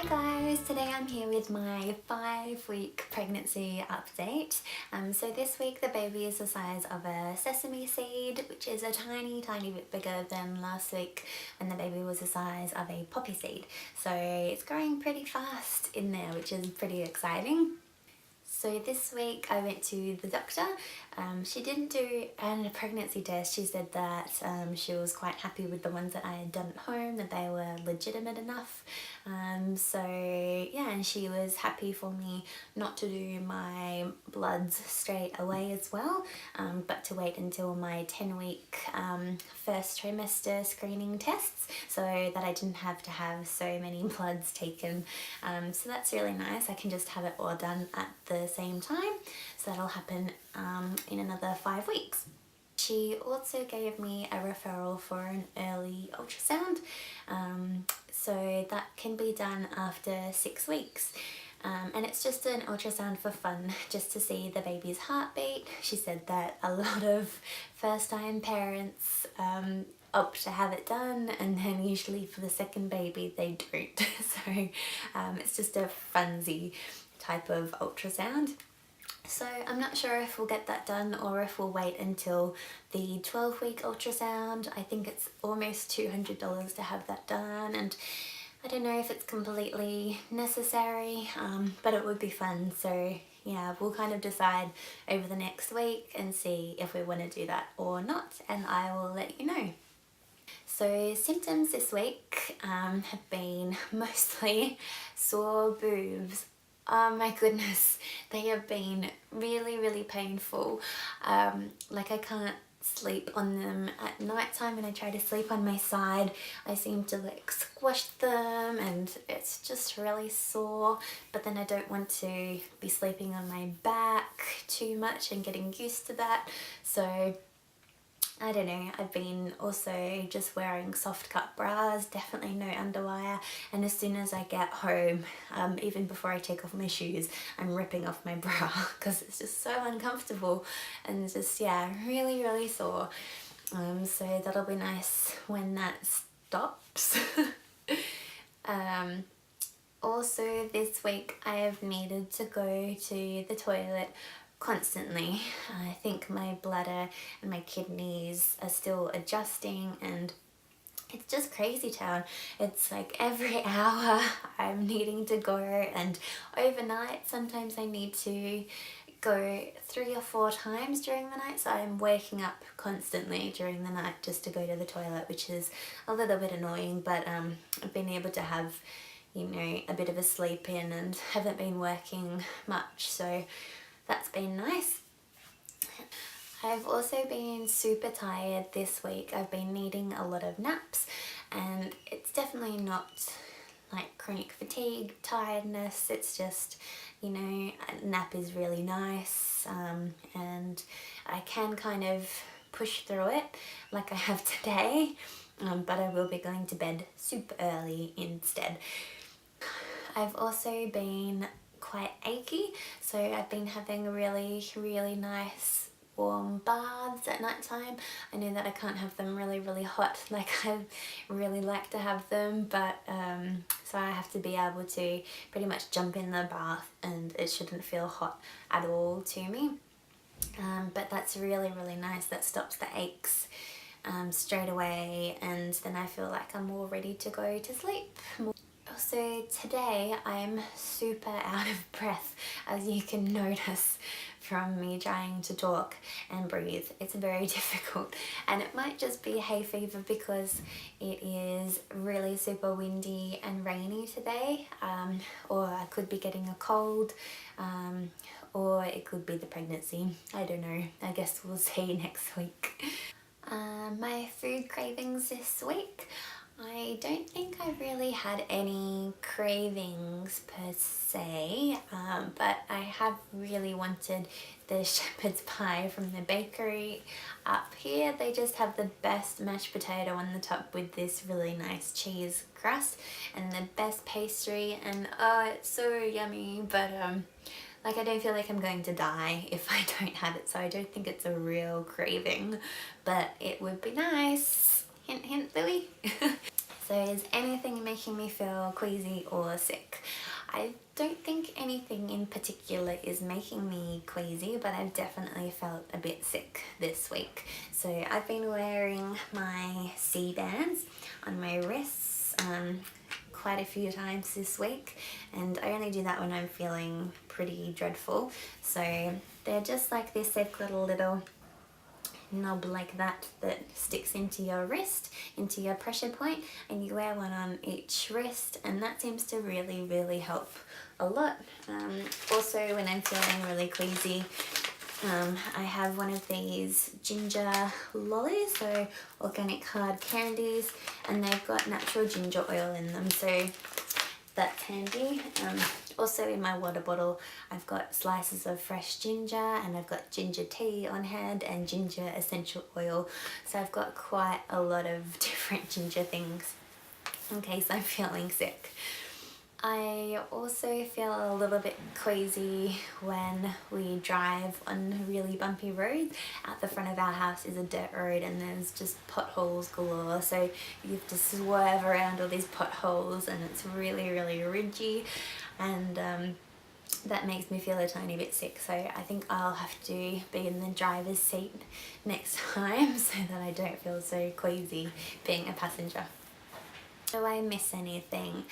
Hi guys, today I'm here with my 5-week pregnancy update. So this week the baby is the size of a sesame seed, which is a tiny bit bigger than last week when the baby was the size of a poppy seed. So it's growing pretty fast in there, which is pretty exciting. So this week I went to the doctor. She didn't do a pregnancy test. She said that she was quite happy with the ones that I had done at home, that they were legitimate enough. So yeah, and she was happy for me not to do my bloods straight away as well, but to wait until my 10-week first trimester screening tests so that I didn't have to have so many bloods taken. So that's really nice. I can just have it all done at the same time. So that'll happen in another 5 weeks. She also gave me a referral for an early ultrasound. So that can be done after 6 weeks. And it's just an ultrasound for fun, just to see the baby's heartbeat. She said that a lot of first-time parents opt to have it done, and then usually for the second baby they don't. So it's just a funsy type of ultrasound. So I'm not sure if we'll get that done or if we'll wait until the 12-week ultrasound. I think it's almost $200 to have that done, and I don't know if it's completely necessary, but it would be fun. So yeah, we'll kind of decide over the next week and see if we want to do that or not, and I will let you know. So symptoms this week have been mostly sore boobs. Oh my goodness, they have been really painful. Like I can't sleep on them at night time. When I try to sleep on my side, I seem to like squash them and it's just really sore. But then I don't want to be sleeping on my back too much and getting used to that. So I don't know, I've been also just wearing soft cut bras, definitely no underwire, and as soon as I get home, even before I take off my shoes, I'm ripping off my bra because it's just so uncomfortable and just, yeah, really sore. So that'll be nice when that stops. Also this week I have needed to go to the toilet constantly. I think my bladder and my kidneys are still adjusting, and it's just crazy town. It's like every hour I'm needing to go, and overnight sometimes I need to go 3 or 4 times during the night, so I'm waking up constantly during the night just to go to the toilet, which is a little bit annoying, but I've been able to have, you know, a bit of a sleep in and haven't been working much, so that's been nice. I've also been super tired this week. I've been needing a lot of naps, and it's definitely not like chronic fatigue, tiredness. It's just, you know, a nap is really nice, and I can kind of push through it like I have today, but I will be going to bed super early instead. I've also been quite achy, so I've been having really nice warm baths at night time. I know that I can't have them really hot like I really like to have them, but so I have to be able to pretty much jump in the bath and it shouldn't feel hot at all to me. But that's really nice. That stops the aches straight away, and then I feel like I'm all ready to go to sleep. So today I'm super out of breath, as you can notice from me trying to talk and breathe. It's very difficult, and it might just be hay fever because it is really super windy and rainy today, or I could be getting a cold, or it could be the pregnancy. I don't know. I guess we'll see next week. My food cravings this week. I don't think I really had any cravings per se, but I have really wanted the shepherd's pie from the bakery up here. They just have the best mashed potato on the top with this really nice cheese crust and the best pastry, and oh, it's so yummy, but like I don't feel like I'm going to die if I don't have it, so I don't think it's a real craving, but it would be nice. Hint, hint, Louie. So is anything making me feel queasy or sick? I don't think anything in particular is making me queasy, but I've definitely felt a bit sick this week. So I've been wearing my C-bands on my wrists quite a few times this week, and I only do that when I'm feeling pretty dreadful. So they're just like this, they've got a little knob like that that sticks into your wrist, into your pressure point, and you wear one on each wrist, and that seems to really help a lot. Also when I'm feeling really queasy, I have one of these ginger lollies, so organic hard candies, and they've got natural ginger oil in them, so that's handy. Also in my water bottle I've got slices of fresh ginger, and I've got ginger tea on hand and ginger essential oil, so I've got quite a lot of different ginger things in case I'm feeling sick. I also feel a little bit queasy when we drive on really bumpy roads. Out the front of our house is a dirt road and there's just potholes galore, so you have to swerve around all these potholes and it's really ridgy, and that makes me feel a tiny bit sick. So I think I'll have to be in the driver's seat next time so that I don't feel so queasy being a passenger. Do I miss anything?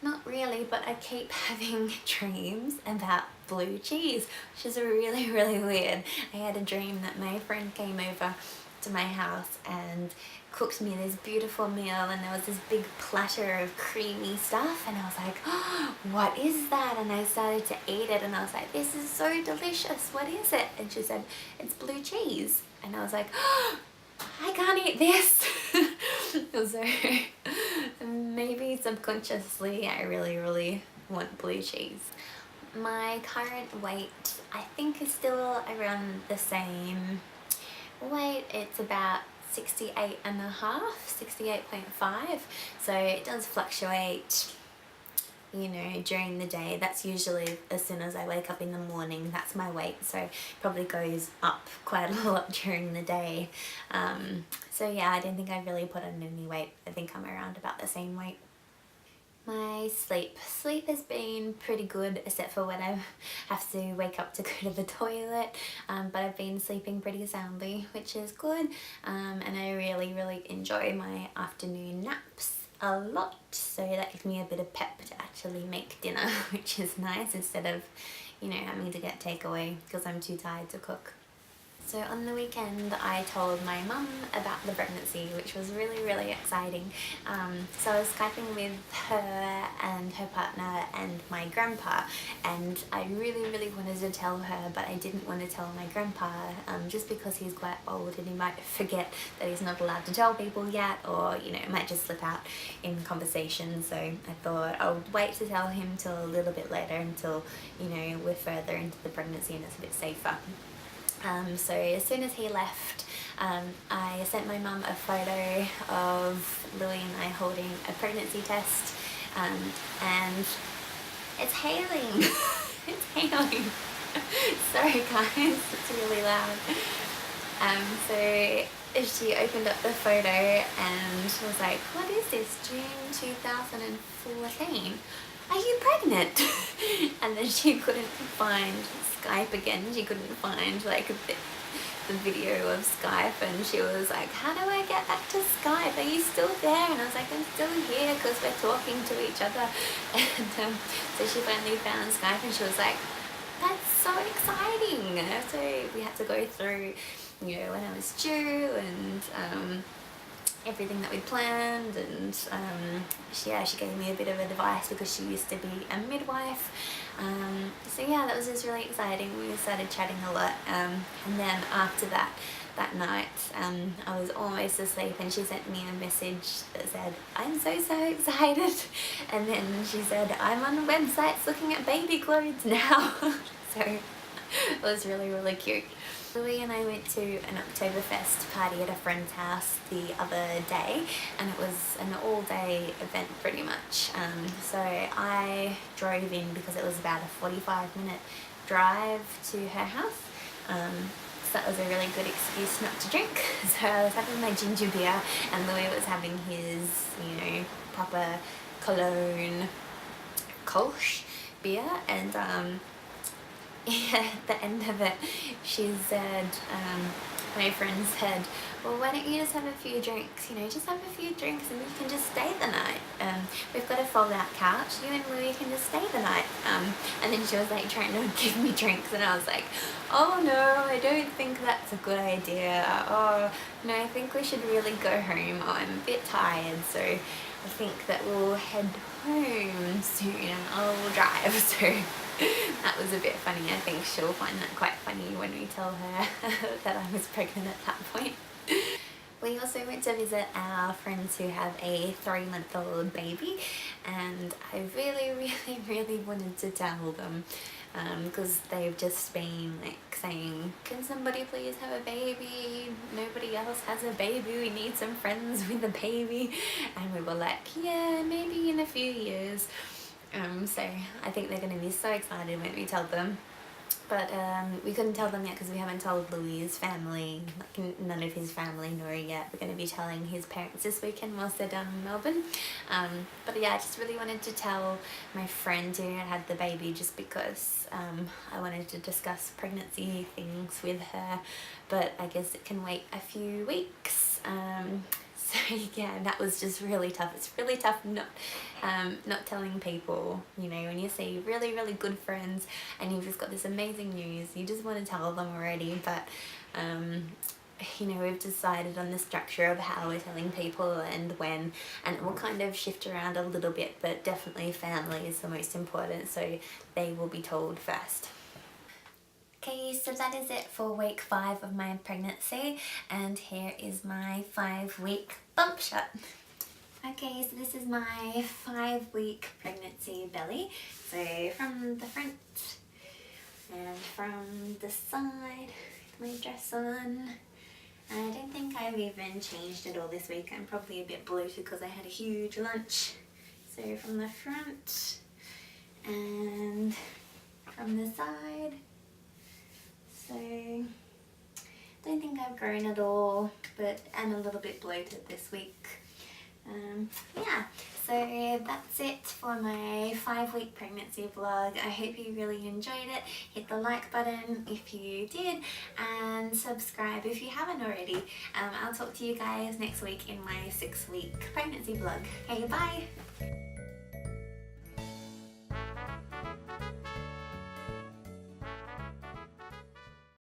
Not really, but I keep having dreams about blue cheese, which is really weird. I had a dream that my friend came over to my house and cooked me this beautiful meal, and there was this big platter of creamy stuff, and I was like, oh, what is that? And I started to eat it and I was like, this is so delicious, what is it? And she said, it's blue cheese. And I was like, oh, I can't eat this. So maybe subconsciously I really want blue cheese. My current weight I think is still around the same weight. It's about 68 and a half, 68.5, so it does fluctuate, you know, during the day. That's usually as soon as I wake up in the morning, that's my weight, so it probably goes up quite a lot during the day. So yeah, I don't think I've really put on any weight. I think I'm around about the same weight. My sleep has been pretty good, except for when I have to wake up to go to the toilet, but I've been sleeping pretty soundly, which is good, and I really enjoy my afternoon naps a lot, so that gives me a bit of pep to actually make dinner, which is nice, instead of, you know, having to get takeaway because I'm too tired to cook. So on the weekend I told my mum about the pregnancy, which was really exciting. So I was Skyping with her and her partner and my grandpa, and I really wanted to tell her, but I didn't want to tell my grandpa, just because he's quite old and he might forget that he's not allowed to tell people yet, or, you know, it might just slip out in conversation. So I thought I'll wait to tell him till a little bit later, until, you know, we're further into the pregnancy and it's a bit safer. So as soon as he left, I sent my mum a photo of Louie and I holding a pregnancy test, and it's hailing. It's hailing. Sorry guys, it's really loud. So she opened up the photo and was like, what is this, June 2014? Are you pregnant? And then she couldn't find Skype again. She couldn't find like the video of Skype, and she was like, how do I get back to Skype? Are you still there? And I was like, I'm still here because we're talking to each other. And so she finally found Skype and she was like, that's so exciting. So we had to go through, you know, when I was due and everything that we planned, and she gave me a bit of advice because she used to be a midwife. So yeah, that was just really exciting. We started chatting a lot, and then after that night, I was almost asleep and she sent me a message that said, I'm so excited. And then she said, I'm on websites looking at baby clothes now. So it was really cute. Louie and I went to an Oktoberfest party at a friend's house the other day, and it was an all-day event pretty much. So I drove in because it was about a 45-minute drive to her house. drinks, that was a really good excuse not to drink. So I was having my ginger beer and Louis was having his, you know, proper Cologne Kolsch beer, and yeah, at the end of it she said, my friend said, well, why don't you just have a few drinks, you know, just have a few drinks and you can just stay the night. We've got a fold out couch, you and Louis can just stay the night. And then she was like trying to give me drinks and I was like, oh no, I don't think that's a good idea. Oh no, I think we should really go home. Oh, I'm a bit tired, so I think that we'll head home soon and I'll drive. So that was a bit funny. I think she'll find that quite funny when we tell her that I was pregnant at that point. We also went to visit our friends who have a 3-month-old baby, and I really wanted to tell them, because they've just been like saying, can somebody please have a baby? Nobody else has a baby, we need some friends with a baby. And we were like, yeah, maybe in a few years. So I think they're going to be so excited when we tell them. But we couldn't tell them yet because we haven't told Louis' family, like none of his family know yet. We're going to be telling his parents this weekend whilst they're down in Melbourne. But yeah, I just really wanted to tell my friend who had the baby just because I wanted to discuss pregnancy things with her, but I guess it can wait a few weeks. So yeah, that was just really tough. It's really tough not telling people, you know, when you see really good friends and you've just got this amazing news, you just want to tell them already. But you know, we've decided on the structure of how we're telling people and when, and it will kind of shift around a little bit, but definitely family is the most important, so they will be told first. Okay, so that is it for week 5 of my pregnancy, and here is my 5-week bump shot. Okay, so this is my 5-week pregnancy belly. So from the front and from the side, with my dress on. I don't think I've even changed it all this week. I'm probably a bit bloated because I had a huge lunch. So from the front and from the side. So, don't think I've grown at all, but I'm a little bit bloated this week. Yeah, so that's it for my 5-week pregnancy vlog. I hope you really enjoyed it. Hit the like button if you did, and subscribe if you haven't already. I'll talk to you guys next week in my 6-week pregnancy vlog. Okay, bye!